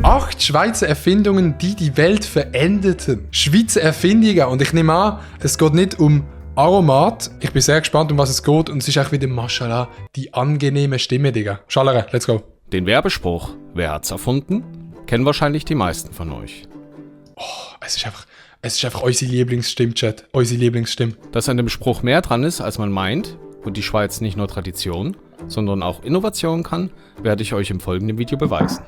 8 Schweizer Erfindungen, die die Welt veränderten. Schweizer Erfindungen. Und ich nehme an, es geht nicht um Aromat. Ich bin sehr gespannt, um was es geht. Und es ist auch wieder, Maschallah, die angenehme Stimme, Digga. Schallere, let's go. Den Werbespruch, wer hat's erfunden, kennen wahrscheinlich die meisten von euch. Oh, es ist einfach unsere Lieblingsstimme, Chat. Unsere Lieblingsstimme. Dass an dem Spruch mehr dran ist, als man meint, und die Schweiz nicht nur Tradition, sondern auch Innovation kann, werde ich euch im folgenden Video beweisen.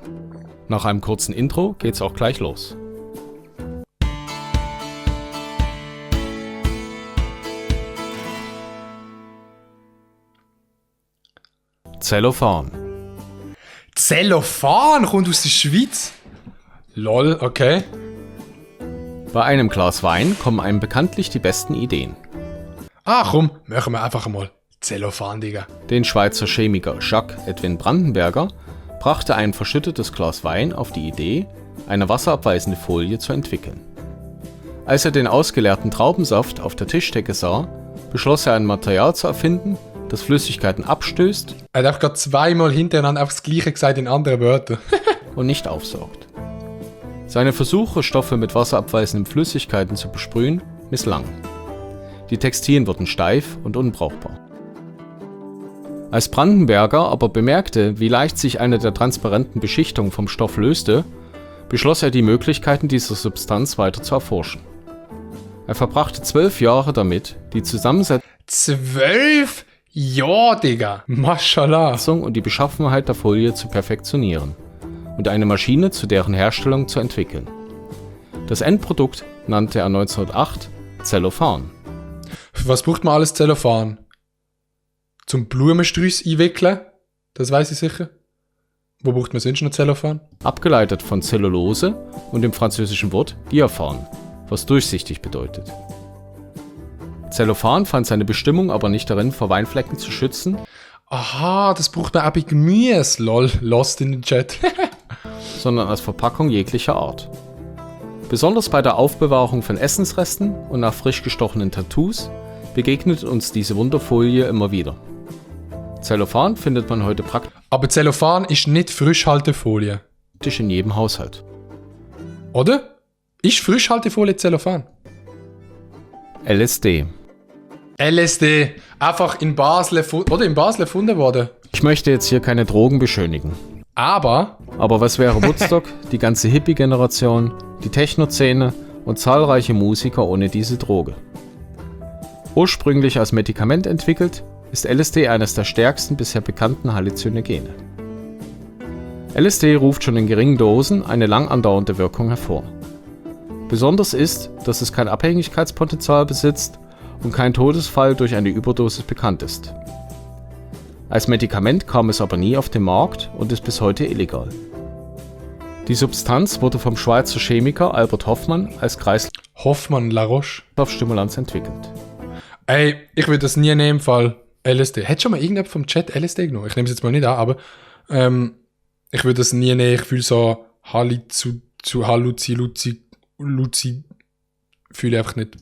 Nach einem kurzen Intro geht's auch gleich los. Zellophan. Zellophan kommt aus der Schweiz? Lol, okay. Bei einem Glas Wein kommen einem bekanntlich die besten Ideen. Ah komm, machen wir einfach mal Zellophan, Digga. Den Schweizer Chemiker Jacques Edwin Brandenberger brachte ein verschüttetes Glas Wein auf die Idee, eine wasserabweisende Folie zu entwickeln. Als er den ausgeleerten Traubensaft auf der Tischdecke sah, beschloss er ein Material zu erfinden, das Flüssigkeiten abstößt. Er hat auch gerade zweimal hintereinander einfach das Gleiche gesagt in anderen Wörtern. Und nicht aufsaugt. Seine Versuche, Stoffe mit wasserabweisenden Flüssigkeiten zu besprühen, misslangen. Die Textilien wurden steif und unbrauchbar. Als Brandenberger aber bemerkte, wie leicht sich eine der transparenten Beschichtungen vom Stoff löste, beschloss er, die Möglichkeiten dieser Substanz weiter zu erforschen. Er verbrachte 12 Jahre damit, die Zusammensetzung 12 Jahre, Digga. Maschallah. und die Beschaffenheit der Folie zu perfektionieren und eine Maschine zu deren Herstellung zu entwickeln. Das Endprodukt nannte er 1908 Zellophan. Für was braucht man alles Zellophan? Zum Blumensträuß einwickeln? Das weiß ich sicher. Wo braucht man sonst noch Zellophan? Abgeleitet von Zellulose und dem französischen Wort Diaphan, was durchsichtig bedeutet. Zellophan fand seine Bestimmung aber nicht darin, vor Weinflecken zu schützen. Aha, das braucht man auch bei Gemüse. Lol, lost in den Chat. Sondern als Verpackung jeglicher Art. Besonders bei der Aufbewahrung von Essensresten und nach frisch gestochenen Tattoos begegnet uns diese Wunderfolie immer wieder. Zellophan findet man heute praktisch Aber Zellophan ist nicht Frischhaltefolie. in jedem Haushalt. Oder? Ist Frischhaltefolie Zellophan? LSD. LSD. Einfach in Basel erfunden worden. Ich möchte jetzt hier keine Drogen beschönigen. Aber Was wäre Woodstock, die ganze Hippie-Generation, die Techno-Szene und zahlreiche Musiker ohne diese Droge? Ursprünglich als Medikament entwickelt, ist LSD eines der stärksten bisher bekannten Halluzinogene. LSD ruft schon in geringen Dosen eine lang andauernde Wirkung hervor. Besonders ist, dass es kein Abhängigkeitspotenzial besitzt und kein Todesfall durch eine Überdosis bekannt ist. Als Medikament kam es aber nie auf den Markt und ist bis heute illegal. Die Substanz wurde vom Schweizer Chemiker Albert Hofmann als Hoffmann La Roche. Kreislaufstimulanz entwickelt. Ey, ich würde das nie nehmen, Fall LSD. Hätte schon mal irgendjemand vom Chat LSD genommen? Ich nehme es jetzt mal nicht an, aber ich würde das nie nehmen. Ich fühle so Luzi fühle einfach nicht.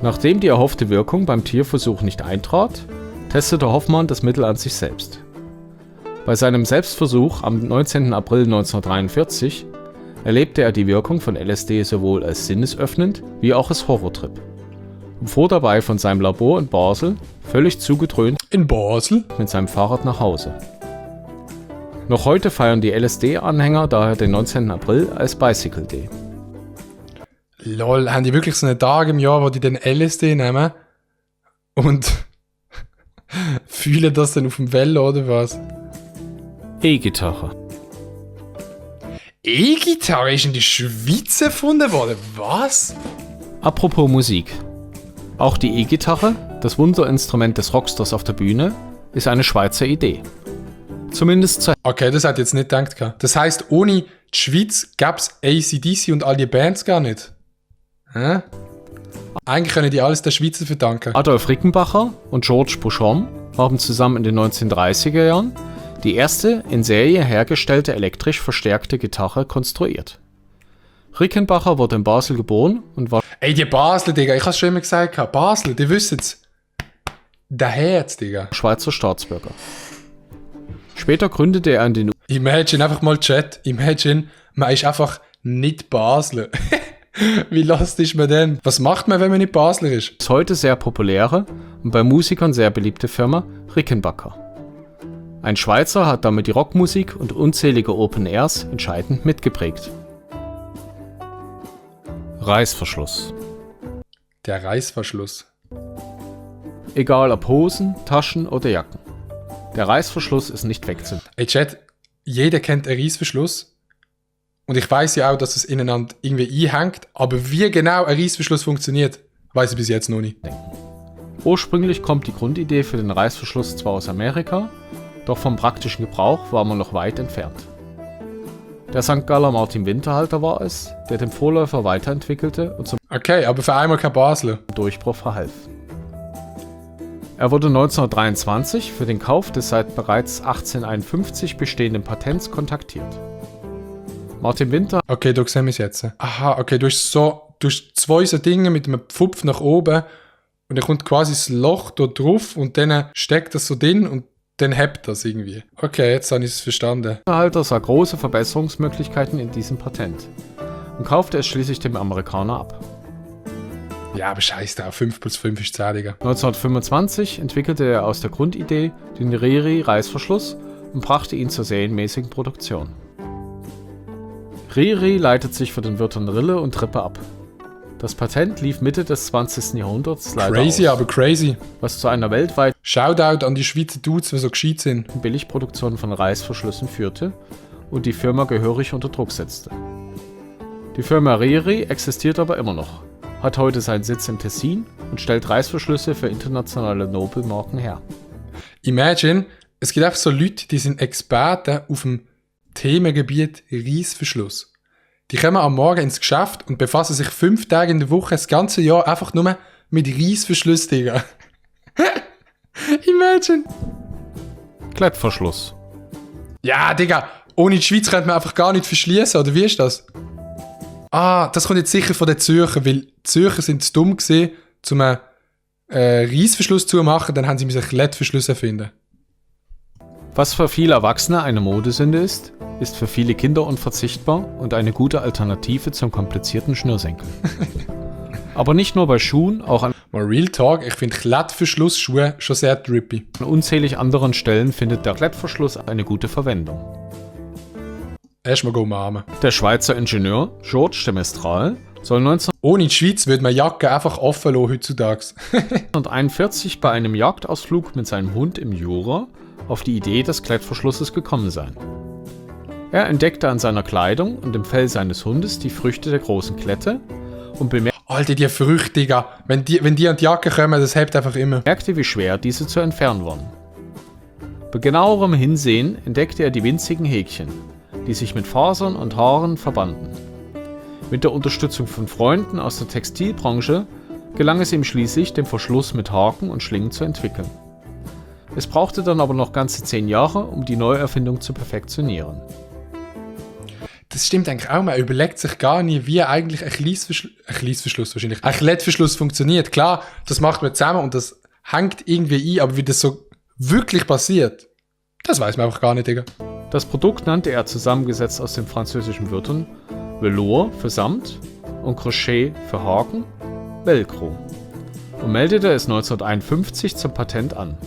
Nachdem die erhoffte Wirkung beim Tierversuch nicht eintrat, testete Hofmann das Mittel an sich selbst. Bei seinem Selbstversuch am 19. April 1943 erlebte er die Wirkung von LSD sowohl als sinnesöffnend wie auch als Horrortrip und fuhr dabei von seinem Labor in Basel völlig zugedröhnt In Basel? mit seinem Fahrrad nach Hause. Noch heute feiern die LSD-Anhänger daher den 19. April als Bicycle Day. Lol, haben die wirklich so einen Tag im Jahr, wo die den LSD nehmen und fühlen das dann auf dem Velo oder was? E-Gitarre. E-Gitarre ist in der Schweiz erfunden worden? Was? Apropos Musik. Auch die E-Gitarre, das Wunderinstrument des Rockstars auf der Bühne, ist eine Schweizer Idee. Zumindest zur Okay, das hat ich jetzt nicht gedacht. Das heisst, ohne die Schweiz gäbe es AC/DC und all die Bands gar nicht. Hä? Eigentlich können die alles der Schweizer verdanken. Adolf Rickenbacher und George Beauchamp haben zusammen in den 1930er Jahren die erste in Serie hergestellte elektrisch verstärkte Gitarre konstruiert. Rickenbacher wurde in Basel geboren und war Ey, die Basel, Digga, ich hab's schon immer gesagt. Basel, die wissen's. Der Herz, Digga. Schweizer Staatsbürger. Später gründete er in den Imagine, einfach mal Chat. Imagine, man ist einfach nicht Basler. Wie lost ist man denn? Was macht man, wenn man nicht Basler ist? Bis heute sehr populäre und bei Musikern sehr beliebte Firma Rickenbacker. Ein Schweizer hat damit die Rockmusik und unzählige Open Airs entscheidend mitgeprägt. Reißverschluss. Der Reißverschluss. Egal ob Hosen, Taschen oder Jacken. Der Reißverschluss ist nicht wegzunehmen. Ey Chat, jeder kennt einen Reißverschluss. Und ich weiß ja auch, dass es ineinander irgendwie einhängt. Aber wie genau ein Reißverschluss funktioniert, weiß ich bis jetzt noch nicht. Ursprünglich kommt die Grundidee für den Reißverschluss zwar aus Amerika, doch vom praktischen Gebrauch war man noch weit entfernt. Der St. Galler Martin Winterhalter war es, der den Vorläufer weiterentwickelte und zum Okay, aber für einmal kein Basler. Durchbruch verhalf. Er wurde 1923 für den Kauf des seit bereits 1851 bestehenden Patents kontaktiert. Martin Winter Okay, da sehen wir es jetzt. Aha, okay, du hast zwei so Dinge mit einem Pfupf nach oben und dann kommt quasi das Loch da drauf und dann steckt das so drin und dann hebt das irgendwie. Okay, jetzt habe ich es verstanden. Winterhalter sah große Verbesserungsmöglichkeiten in diesem Patent und kaufte es schließlich dem Amerikaner ab. Ja, aber scheiß da, 5 plus 5 ist 10, Digga. 1925 entwickelte er aus der Grundidee den Riri-Reißverschluss und brachte ihn zur serienmäßigen Produktion. Riri leitet sich von den Wörtern Rille und Rippe ab. Das Patent lief Mitte des 20. Jahrhunderts leider Crazy, aus, aber crazy. was zu einer weltweiten Shoutout an die Schweizer Dudes, die so gescheit sind. Billigproduktion von Reißverschlüssen führte und die Firma gehörig unter Druck setzte. Die Firma Riri existiert aber immer noch, hat heute seinen Sitz im Tessin und stellt Reißverschlüsse für internationale Nobelmarken her. Imagine, es gibt einfach so Leute, die sind Experten auf dem Themengebiet Reißverschluss. Die kommen am Morgen ins Geschäft und befassen sich 5 Tage in der Woche das ganze Jahr einfach nur mit Reißverschluss, Digga. Imagine. Klettverschluss. Ja, Digga, ohne die Schweiz könnte man einfach gar nicht verschließen, oder wie ist das? Ah, das kommt jetzt sicher von den Zürcher, weil die Zürcher sind zu dumm gewesen, um einen Reißverschluss zu machen, dann haben sie einen Klettverschluss erfinden. Was für viele Erwachsene eine Modesünde ist für viele Kinder unverzichtbar und eine gute Alternative zum komplizierten Schnürsenkel. Aber nicht nur bei Schuhen, auch an Mal Real Talk, ich finde Klettverschlussschuhe schon sehr drippy. unzählig anderen Stellen findet der Klettverschluss eine gute Verwendung. Erstmal go umarmen. Der Schweizer Ingenieur Georges de Mestral soll Ohne die Schweiz würde man Jacke einfach offen lassen heutzutage. 1941 bei einem Jagdausflug mit seinem Hund im Jura auf die Idee des Klettverschlusses gekommen sein. Er entdeckte an seiner Kleidung und dem Fell seines Hundes die Früchte der großen Klette und Alter, die Früchte, Digga. Wenn die an die Jacke kommen, das hebt einfach immer. bemerkte, wie schwer diese zu entfernen waren. Bei genauerem Hinsehen entdeckte er die winzigen Häkchen, die sich mit Fasern und Haaren verbanden. Mit der Unterstützung von Freunden aus der Textilbranche gelang es ihm schließlich, den Verschluss mit Haken und Schlingen zu entwickeln. Es brauchte dann aber noch ganze 10 Jahre, um die Neuerfindung zu perfektionieren. Das stimmt eigentlich auch. Man überlegt sich gar nie, wie eigentlich ein Klettverschluss wahrscheinlich. Ein Klettverschluss funktioniert. Klar, das macht man zusammen und das hängt irgendwie ein, aber wie das so wirklich passiert, das weiß man einfach gar nicht, Digga. Das Produkt nannte er zusammengesetzt aus den französischen Wörtern Velour für Samt und Crochet für Haken, Velcro und meldete es 1951 zum Patent an.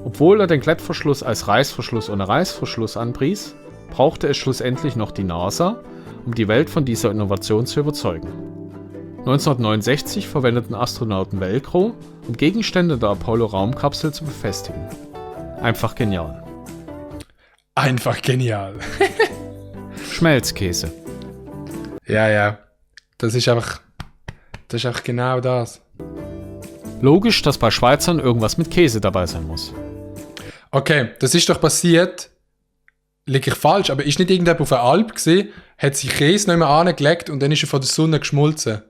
Obwohl er den Klettverschluss als Reißverschluss ohne Reißverschluss anpries, brauchte es schlussendlich noch die NASA, um die Welt von dieser Innovation zu überzeugen. 1969 verwendeten Astronauten Velcro, um Gegenstände der Apollo-Raumkapsel zu befestigen. Einfach genial. Einfach genial. Schmelzkäse. Ja. Das ist einfach genau das. Logisch, dass bei Schweizern irgendwas mit Käse dabei sein muss. Okay, das ist doch passiert. Liege ich falsch, aber ist nicht irgendjemand auf einer Alp gesehen, hat sich Käse nicht mehr angelegt und dann ist er von der Sonne geschmolzen.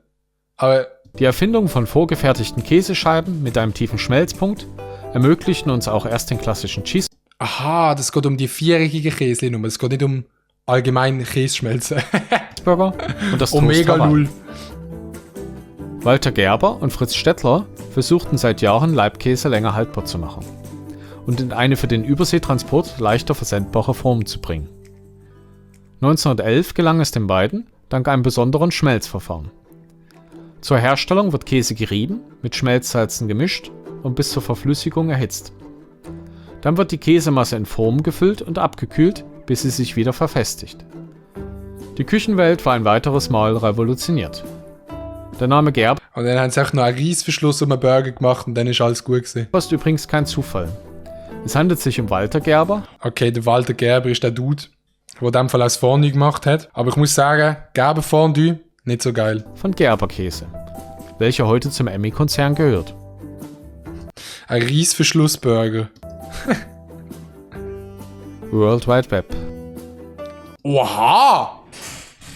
Aber Die Erfindung von vorgefertigten Käsescheiben mit einem tiefen Schmelzpunkt ermöglichten uns auch erst den klassischen aha, das geht um die viereckige Käse-Nummer. Es geht nicht um allgemein Käseschmelzen. Cheeseburger und das Omega Toast Hawaii. 0. Walter Gerber und Fritz Stettler versuchten seit Jahren Leibkäse länger haltbar zu machen. und in eine für den Überseetransport leichter versendbare Form zu bringen. 1911 gelang es den beiden dank einem besonderen Schmelzverfahren. Zur Herstellung wird Käse gerieben, mit Schmelzsalzen gemischt und bis zur Verflüssigung erhitzt. Dann wird die Käsemasse in Form gefüllt und abgekühlt, bis sie sich wieder verfestigt. Die Küchenwelt war ein weiteres Mal revolutioniert. Der Name Gerber Und dann haben sie auch noch einen Reissverschluss um einen Burger gemacht und dann ist alles gut gewesen. ist übrigens kein Zufall. Es handelt sich um Walter Gerber, Okay, der Walter Gerber ist der Dude, der in dem Fall auch das Fondue gemacht hat. Aber ich muss sagen, Gerber Fondue, nicht so geil. von Gerber Käse, welcher heute zum Emmy-Konzern gehört. Ein Reissverschlussburger. World Wide Web. Oha!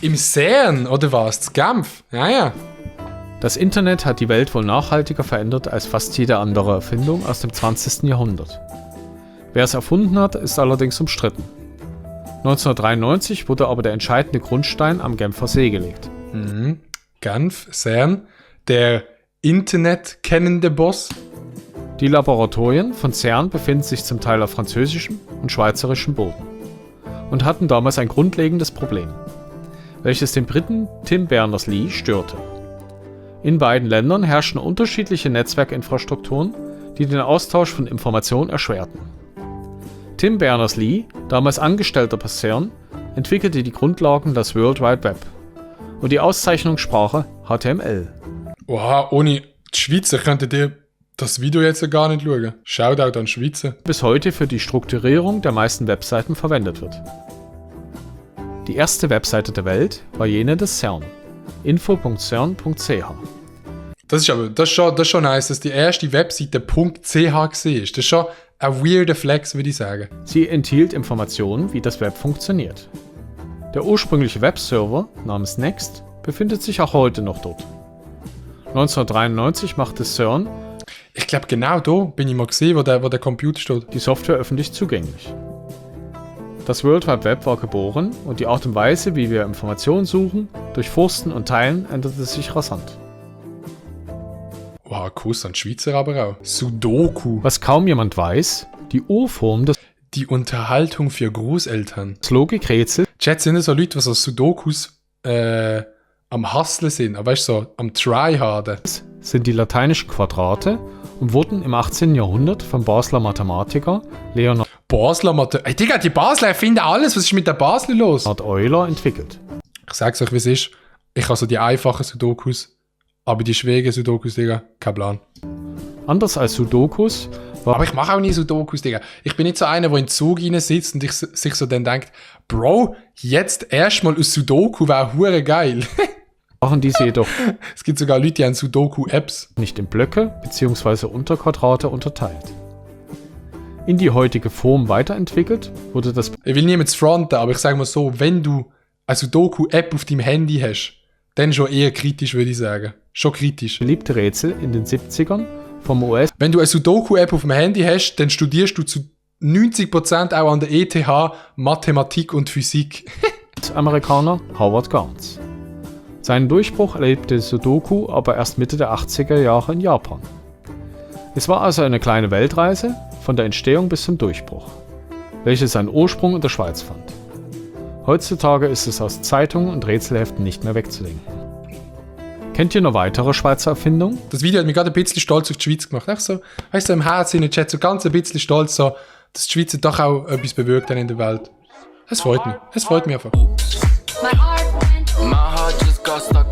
Im CERN, oder was? Das Genf? Ja, ja. Das Internet hat die Welt wohl nachhaltiger verändert als fast jede andere Erfindung aus dem 20. Jahrhundert. Wer es erfunden hat, ist allerdings umstritten. 1993 wurde aber der entscheidende Grundstein am Genfer See gelegt. Genf, CERN, der Internet-kennende Boss. Die Laboratorien von CERN befinden sich zum Teil auf französischem und schweizerischem Boden und hatten damals ein grundlegendes Problem, welches den Briten Tim Berners-Lee störte. In beiden Ländern herrschten unterschiedliche Netzwerkinfrastrukturen, die den Austausch von Informationen erschwerten. Tim Berners-Lee, damals Angestellter bei CERN, entwickelte die Grundlagen des World Wide Web und die Auszeichnungssprache HTML. Oha, ohne die Schweizer könntet ihr das Video jetzt ja gar nicht schauen. Shoutout an die Schweizer. Bis heute für die Strukturierung der meisten Webseiten verwendet wird. Die erste Webseite der Welt war jene des CERN, info.cern.ch. Das ist schon nice, dass die erste Webseite .ch war. Das ist schon ein weirder Flex, würde ich sagen. Sie enthielt Informationen, wie das Web funktioniert. Der ursprüngliche Webserver namens Next befindet sich auch heute noch dort. 1993 machte CERN Ich glaube, genau da bin ich mal gesehen, wo der Computer steht. die Software öffentlich zugänglich. Das World Wide Web war geboren und die Art und Weise, wie wir Informationen suchen, durchforsten und teilen, änderte sich rasant. Wow, Kuss an die Schweizer aber auch. Sudoku. Was kaum jemand weiß, die Urform des Die Unterhaltung für Großeltern. Logikrätsels Chat sind so Leute, die so Sudokus am Hustlen sind, aber weißt du, so am Tryharden. sind die lateinischen Quadrate und wurden im 18. Jahrhundert vom Basler Mathematiker Leonhard Basler Mathe. Ey, Digga, die Basler erfinden alles. Was ist mit der Basler los? Euler entwickelt. Ich sag's euch, wie es ist. Ich habe so die einfachen Sudokus, aber die schwierigen Sudokus, Digga, kein Plan. Anders als Sudokus Aber ich mache auch nie Sudokus, Digga. Ich bin nicht so einer, der in den Zug rein sitzt und sich so dann denkt, Bro, jetzt erstmal ein Sudoku wäre hure geil. waren diese jedoch Es gibt sogar Leute, die haben Sudoku-Apps. nicht in Blöcke bzw. Unterquadrate unterteilt. In die heutige Form weiterentwickelt wurde das Ich will niemals fronten, aber ich sage mal so, wenn du eine Sudoku-App auf deinem Handy hast, dann schon eher kritisch, würde ich sagen. Schon kritisch. beliebte Rätsel in den 70ern vom US Wenn du eine Sudoku-App auf dem Handy hast, dann studierst du zu 90% auch an der ETH Mathematik und Physik. Amerikaner Howard Garns. Seinen Durchbruch erlebte Sudoku aber erst Mitte der 80er Jahre in Japan. Es war also eine kleine Weltreise von der Entstehung bis zum Durchbruch, welche seinen Ursprung in der Schweiz fand. Heutzutage ist es aus Zeitungen und Rätselheften nicht mehr wegzudenken. Kennt ihr noch weitere Schweizer Erfindungen? Das Video hat mich gerade ein bisschen stolz auf die Schweiz gemacht. Echt so, weißt du, im Herzen, in Chat, so ganz ein bisschen stolz, so, dass die Schweizer doch auch etwas bewirkt haben in der Welt. Es freut mich. Es freut mich einfach. My heart just got stuck